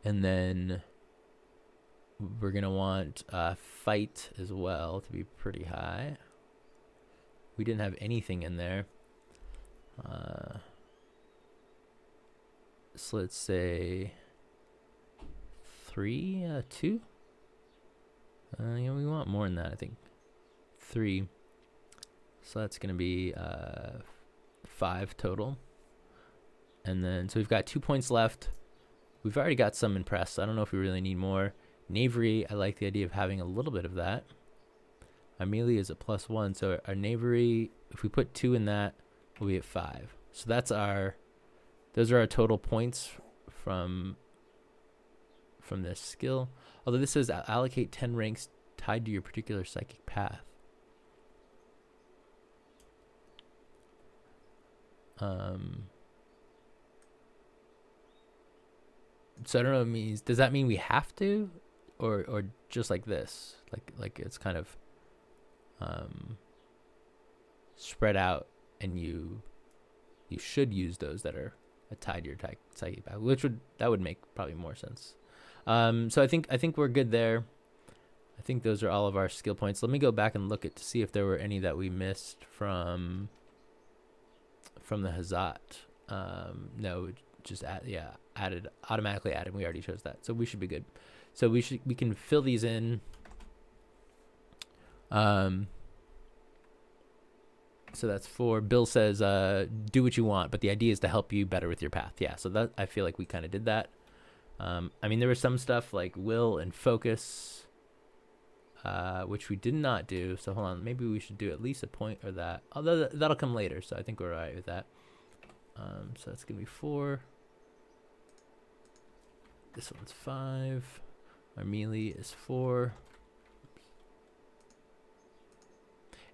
And then we're going to want fight as well to be pretty high. We didn't have anything in there. So let's say 3, 2. We want more than that, I think. 3. So that's going to be 5 total. And then, so we've got 2 points left. We've already got some impress. So I don't know if we really need more. Knavery, I like the idea of having a little bit of that. Our melee is a +1. So our knavery, if we put 2 in that, we'll be at 5. So those are our total points from this skill. Although this says allocate 10 ranks tied to your particular psychic path. So I don't know what it means. Does that mean we have to, or just like this, like it's kind of spread out, and you should use those that are tied to your psychic path, that would make probably more sense. So I think we're good there. I think those are all of our skill points. Let me go back and look to see if there were any that we missed from the Hazat. No, just automatically added. We already chose that, so we should be good. So we can fill these in. So that's 4. Bill says, do what you want, but the idea is to help you better with your path. Yeah, so that, I feel like we kind of did that. I mean, there was some stuff like will and focus, which we did not do. So hold on, maybe we should do at least a point or that. Although that'll come later, so I think we're all right with that. So that's gonna be 4. This one's 5. Our melee is 4.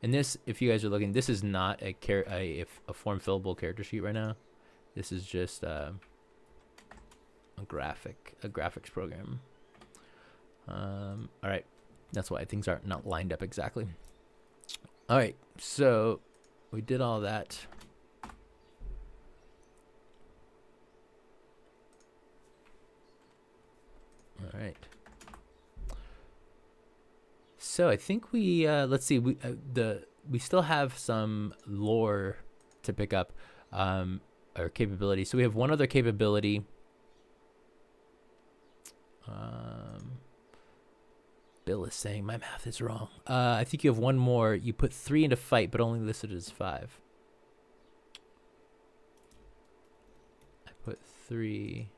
And this, if you guys are looking, this is not a form fillable character sheet right now. This is just a graphics program. All right, that's why things are not lined up exactly. All right, so we did all that. All right. So I think we let's see, we still have some lore to pick up, or capability. So we have one other capability. Bill is saying my math is wrong. I think you have one more. You put 3 into fight, but only listed as 5. I put 3.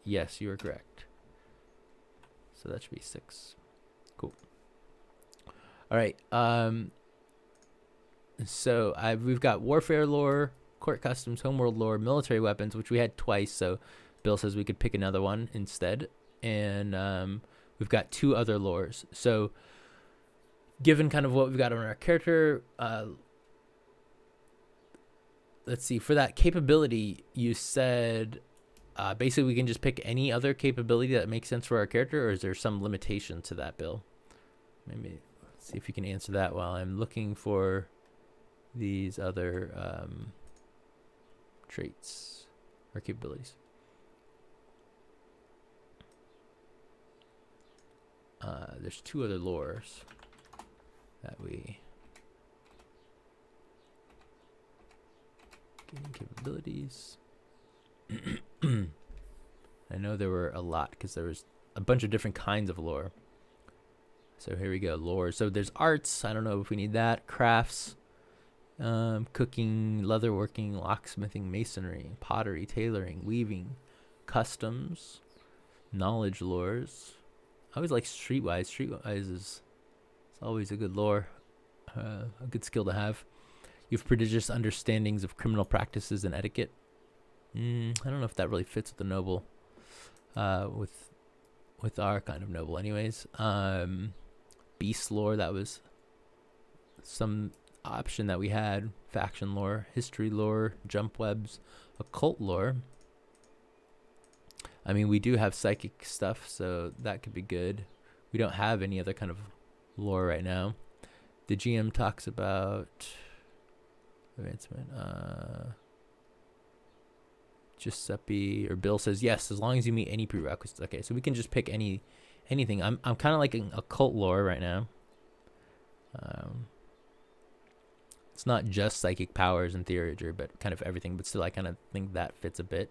Yes, you are correct. So that should be 6. Cool. All right. So we've got warfare lore, court customs, homeworld lore, military weapons, which we had twice. So Bill says we could pick another one instead. And we've got 2 other lores. So given kind of what we've got on our character, let's see, for that capability, you said basically we can just pick any other capability that makes sense for our character, or is there some limitation to that, Bill? Maybe let's see if you can answer that while I'm looking for these other traits or capabilities. There's 2 other lores that we gaining capabilities. I know there were a lot because there was a bunch of different kinds of lore. So here we go, lore. So there's arts. I don't know if we need that. Crafts, cooking, leatherworking, locksmithing, masonry, pottery, tailoring, weaving, customs, knowledge lores. I always like streetwise. Streetwise is always a good lore, a good skill to have. You have prodigious understandings of criminal practices and etiquette. I don't know if that really fits with the noble, with our kind of noble, anyways. Beast lore, that was some option that we had. Faction lore, history lore, jump webs, occult lore. I mean, we do have psychic stuff, so that could be good. We don't have any other kind of lore right now. The GM talks about advancement. Giuseppe or Bill says yes, as long as you meet any prerequisites. Okay, so we can just pick anything. I'm kind of like an occult lore right now. It's not just psychic powers and theurgy, but kind of everything. But still, I kind of think that fits a bit.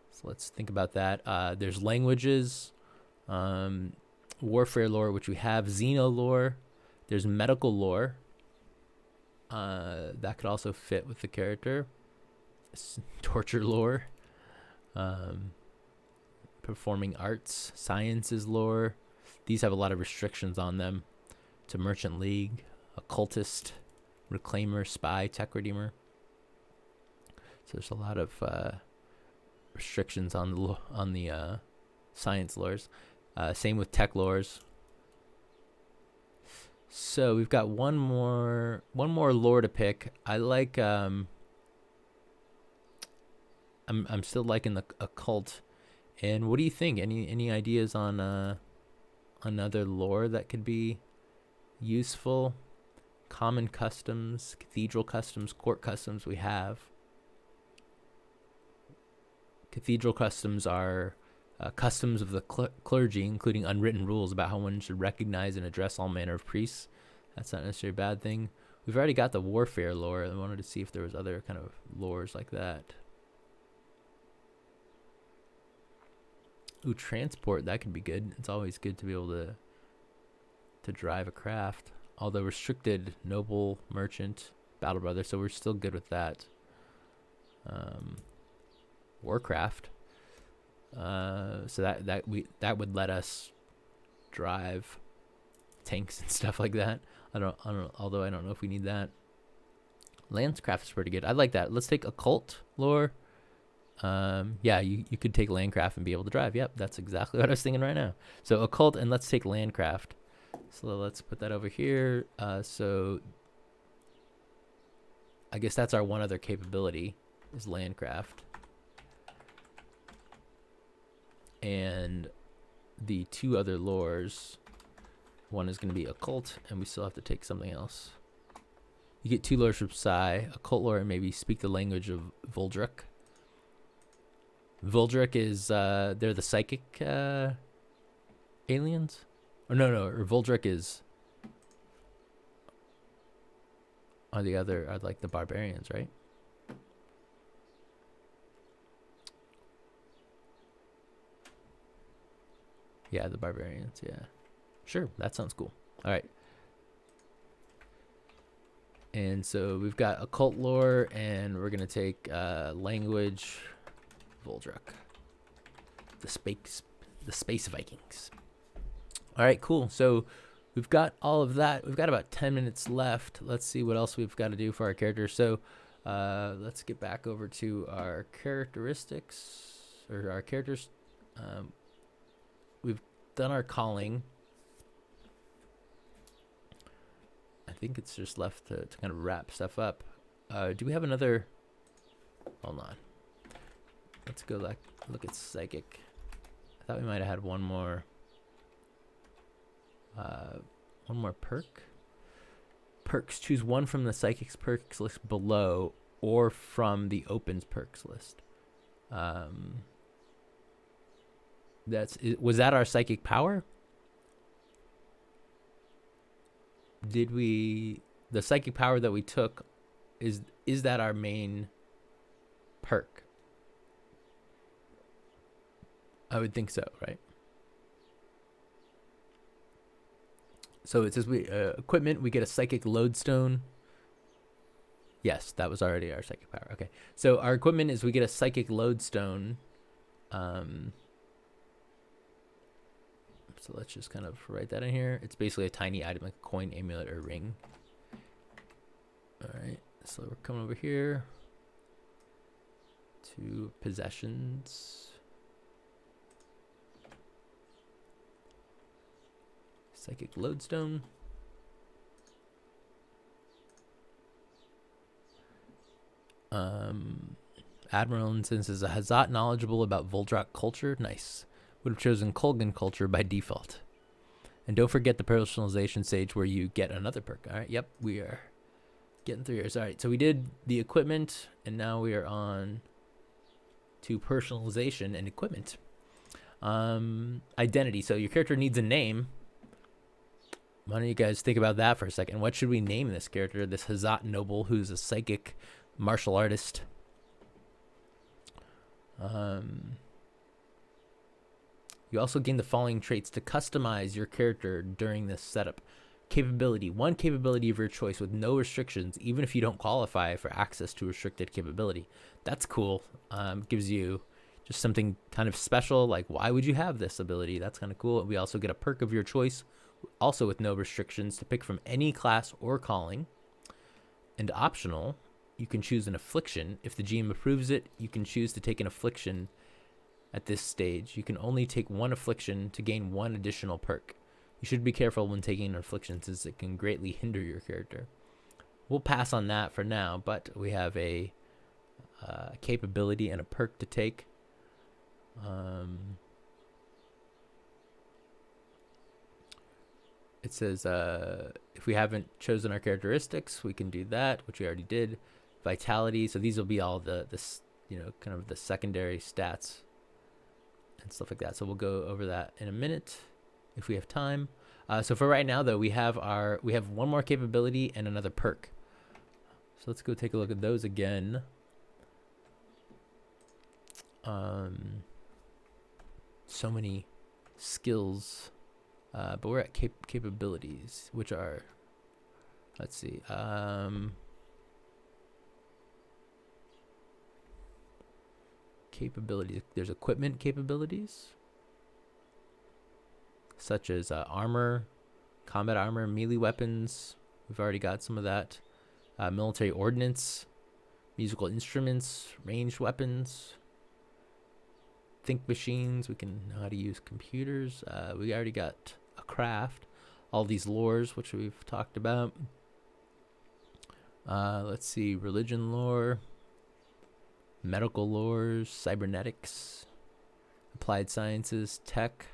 So let's think about that. There's languages, warfare lore, which we have, xeno lore. There's medical lore. That could also fit with the character. Torture lore. Performing arts, sciences lore. These have a lot of restrictions on them. To merchant league, occultist, reclaimer, spy, tech redeemer. So there's a lot of restrictions on the science lores. Same with tech lores. So we've got one more lore to pick. I like I'm still liking the occult. And what do you think? Any ideas on another lore that could be useful? Common customs, cathedral customs, court customs we have. Cathedral customs are customs of the clergy, including unwritten rules about how one should recognize and address all manner of priests. That's not necessarily a bad thing. We've already got the warfare lore. I wanted to see if there was other kind of lores like that. Ooh, transport, that could be good. It's always good to be able to drive a craft. Although restricted, noble, merchant, battle brother, so we're still good with that. Warcraft. So that would let us drive tanks and stuff like that. I don't although I don't know if we need that. Landcraft is pretty good. I like that. Let's take occult lore. Yeah, you could take landcraft and be able to drive. Yep, that's exactly what I was thinking right now. So occult, and let's take landcraft. So let's put that over here. So I guess that's our one other capability is landcraft. And the 2 other lores, one is going to be occult, and we still have to take something else. You get 2 lores from Psi, occult lore, and maybe speak the language of Vuldruk. Vuldruk is, they're the psychic aliens? Or or Vuldruk is, are like the barbarians, right? Yeah, the barbarians, yeah. Sure, that sounds cool. All right. And so we've got occult lore, and we're going to take language, Vuldruk. The space Vikings. All right, cool. So we've got all of that. We've got about 10 minutes left. Let's see what else we've got to do for our characters. So let's get back over to our characteristics, or our characters. We've done our calling. I think it's just left to kind of wrap stuff up. Do we have another? Hold on. Let's go look at psychic. I thought we might have had one more perk. Perks. Choose one from the psychic's perks list below, or from the opens perks list. Was that our psychic power? The psychic power that we took, is that our main perk? I would think so, right? So it says equipment, we get a psychic lodestone. Yes, that was already our psychic power. Okay. So our equipment is we get a psychic lodestone. So let's just kind of write that in here. It's basically a tiny item like a coin, amulet, or ring. All right. So we're coming over here to possessions. Psychic lodestone. Admiral Instance is a Hazat knowledgeable about Vuldruk culture. Nice. Would have chosen Kolgan culture by default. And don't forget the personalization stage where you get another perk. All right. Yep. We are getting through yours. All right. So we did the equipment, and now we are on to personalization and equipment. Identity. So your character needs a name. Why don't you guys think about that for a second? What should we name this character? This Hazat noble who's a psychic martial artist. You also gain the following traits to customize your character during this setup. Capability. One capability of your choice with no restrictions, even if you don't qualify for access to restricted capability. That's cool. Gives you just something kind of special, like why would you have this ability? That's kind of cool. We also get a perk of your choice, also with no restrictions, to pick from any class or calling. And optional, you can choose an affliction. If the GM approves it, you can choose to take an affliction. At this stage, you can only take one affliction to gain one additional perk. You should be careful when taking an affliction, since it can greatly hinder your character. We'll pass on that for now, but we have a capability and a perk to take. It says if we haven't chosen our characteristics, we can do that, which we already did. Vitality. So these will be all the kind of the secondary stats and stuff like that. So we'll go over that in a minute if we have time. So for right now, though, we have one more capability and another perk. So let's go take a look at those again. So many skills, but we're at capabilities, which are, let's see, capabilities. There's equipment capabilities, such as armor, combat armor, melee weapons. We've already got some of that. Military ordnance, musical instruments, ranged weapons, think machines. We can know how to use computers. We already got a craft. All these lores, which we've talked about. Let's see, religion lore. medical lores, cybernetics, applied sciences, tech.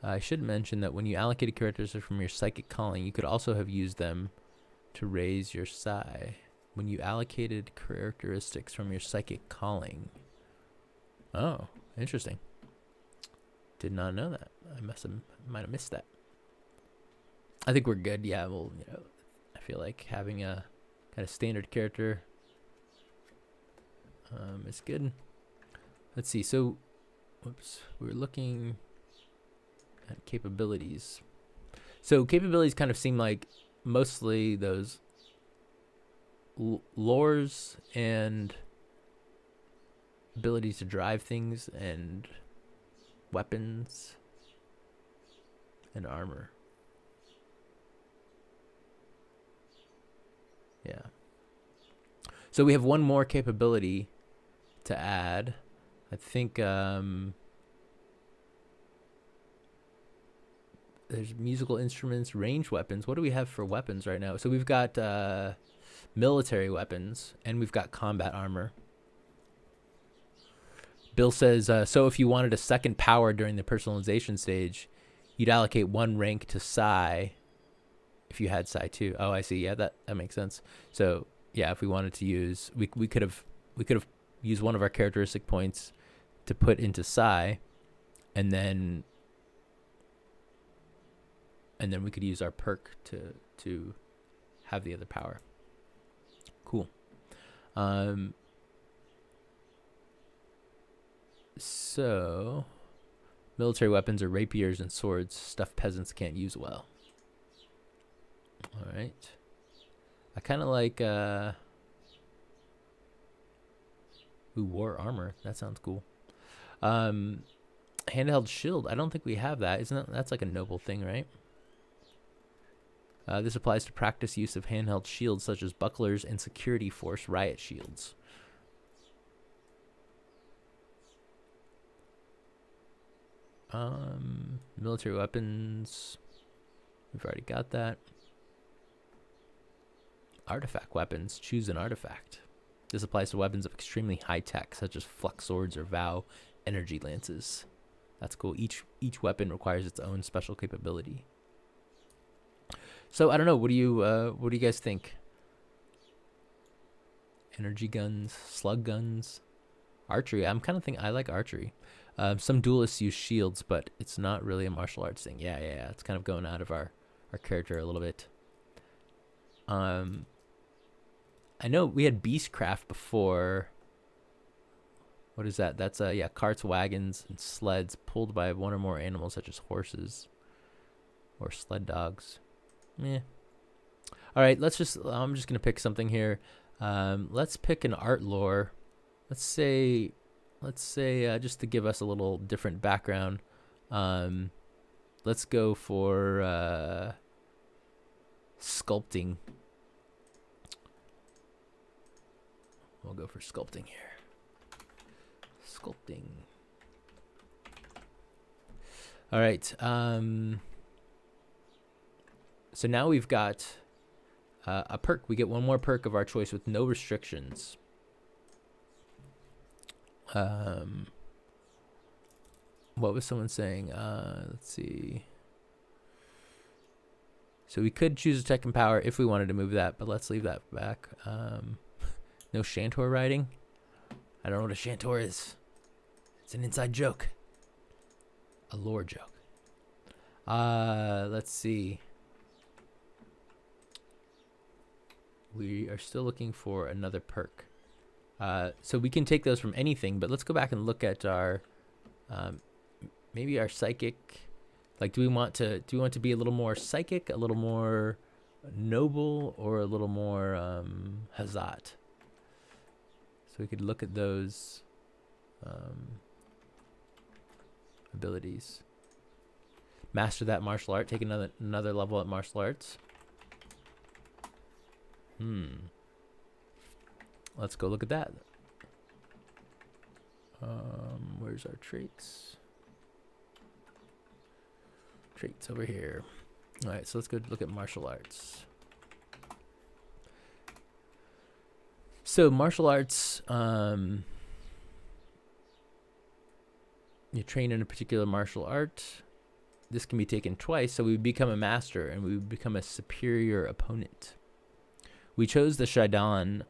I should mention that when you allocated characters from your psychic calling, you could also have used them to raise your psi. When you allocated characteristics from your psychic calling. Oh, interesting. Did not know that. Might have missed that. I think we're good. Yeah, well, I feel like having a kind of standard character is good. Let's see. So, whoops, we're looking at capabilities. So capabilities kind of seem like mostly those lores and abilities to drive things and weapons and armor. Yeah. So we have one more capability to add. I think there's musical instruments, ranged weapons. What do we have for weapons right now? So we've got military weapons, and we've got combat armor. Bill says, so if you wanted a second power during the personalization stage, you'd allocate one rank to psi if you had psi 2. Oh, I see. Yeah, that makes sense. So yeah, if we wanted to use, we could have used one of our characteristic points to put into psi, and then we could use our perk to have the other power. Cool. So military weapons are rapiers and swords, stuff peasants can't use well. All right. I kind of like war armor. That sounds cool. Handheld shield. I don't think we have that. That's like a noble thing, right? This applies to practice use of handheld shields such as bucklers and security force riot shields. Military weapons. We've already got that. Artifact weapons. Choose an artifact. This applies to weapons of extremely high tech, such as flux swords or vow energy lances. That's cool. Each weapon requires its own special capability. So I don't know. What do you guys think? Energy guns, slug guns, archery. I'm kind of thinking I like archery. Some duelists use shields, but it's not really a martial arts thing. Yeah. It's kind of going out of our character a little bit. I know we had beastcraft before. What is that? That's carts, wagons, and sleds pulled by one or more animals such as horses or sled dogs. Yeah. All right, I'm just going to pick something here. Let's pick an art lore. Let's say just to give us a little different background. Let's go for sculpting. We'll go for sculpting here. Sculpting. All right. So now we've got a perk. We get one more perk of our choice with no restrictions. What was someone saying? Let's see. So we could choose a tech and power if we wanted to move that, but let's leave that back. No Shantor riding. I don't know what a Shantor is. It's an inside joke. A lore joke. Let's see. We are still looking for another perk. So we can take those from anything, but let's go back and look at our maybe our psychic. Like, do we want to be a little more psychic, a little more noble, or a little more Hazat? So we could look at those abilities. Master that martial art. Take another level at martial arts. Let's go look at that. Where's our traits? Traits over here. All right, so let's go look at martial arts. So martial arts, you train in a particular martial art. This can be taken twice, so we become a master and we become a superior opponent. We chose the Shaidan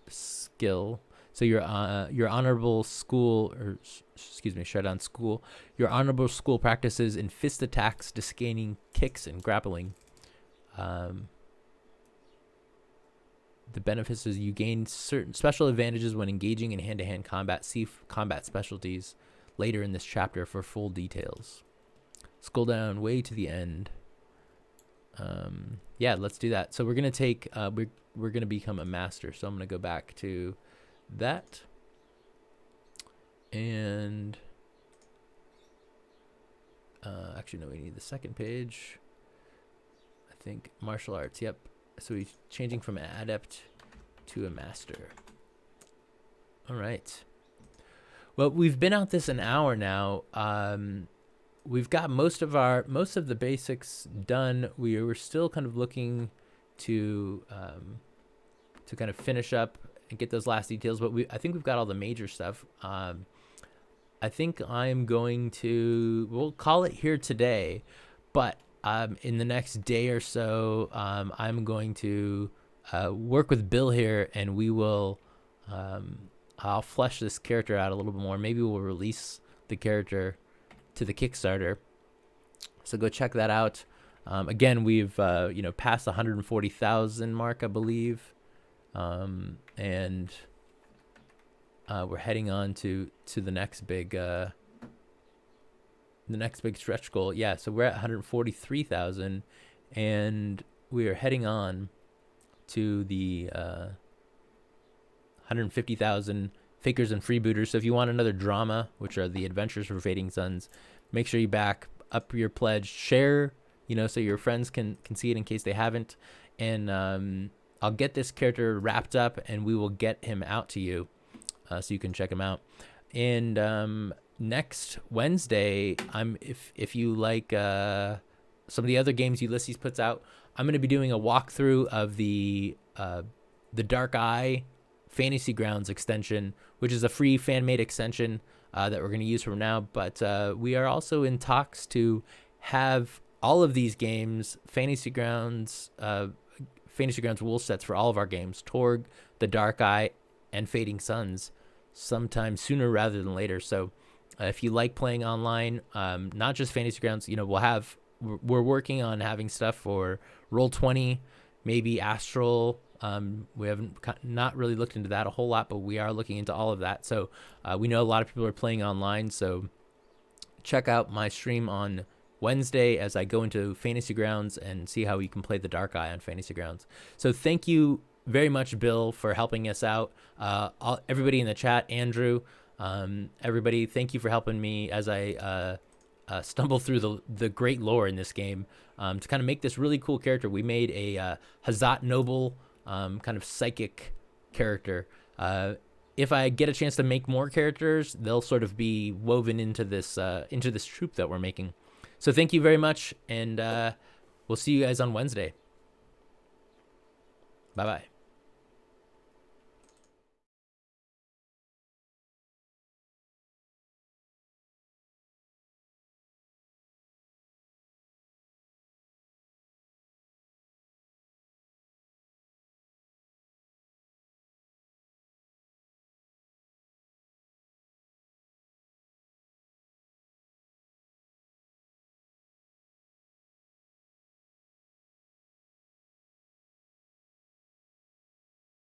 skill. So your honorable school, or excuse me, Shaidan school. Your honorable school practices in fist attacks, discaining, kicks, and grappling. The benefits is you gain certain special advantages when engaging in hand-to-hand combat. See combat specialties later in this chapter for full details. Scroll down way to the end. Yeah, let's do that. So we're gonna take we're gonna become a master. So I'm gonna go back to that, and actually no, we need the second page. I think martial arts. Yep. So he's changing from an adept to a master. All right. Well, we've been out this an hour now. We've got most of the basics done. We were still kind of looking to kind of finish up and get those last details, but I think we've got all the major stuff. I think I'm going to, we'll call it here today, but in the next day or so, I'm going to work with Bill here, and we will, I'll flesh this character out a little bit more. Maybe we'll release the character to the Kickstarter. So go check that out. Again, we've passed the 140,000 mark, I believe, and we're heading on to the next big stretch goal. Yeah, so we're at 143,000, and we are heading on to the 150,000 fakers and freebooters. So if you want another drama, which are the adventures for Fading Suns, make sure you back up your pledge, share, so your friends can see it in case they haven't, and I'll get this character wrapped up and we will get him out to you, so you can check him out. And next Wednesday, if you like some of the other games Ulysses puts out, I'm going to be doing a walkthrough of the Dark Eye Fantasy Grounds extension, which is a free fan-made extension that we're going to use from now. But we are also in talks to have all of these games, Fantasy Grounds rule sets for all of our games, Torg, the Dark Eye, and Fading Suns, sometime sooner rather than later. So if you like playing online, not just Fantasy Grounds, we're working on having stuff for Roll20, maybe Astral. We haven't not really looked into that a whole lot, but we are looking into all of that. So we know a lot of people are playing online. So check out my stream on Wednesday as I go into Fantasy Grounds and see how you can play the Dark Eye on Fantasy Grounds. So thank you very much, Bill, for helping us out. Everybody in the chat, Andrew, everybody, thank you for helping me as I stumble through the great lore in this game to kind of make this really cool character. We made a Hazat noble kind of psychic character. If I get a chance to make more characters, they'll sort of be woven into this troop that we're making. So thank you very much, and we'll see you guys on Wednesday. Bye-bye.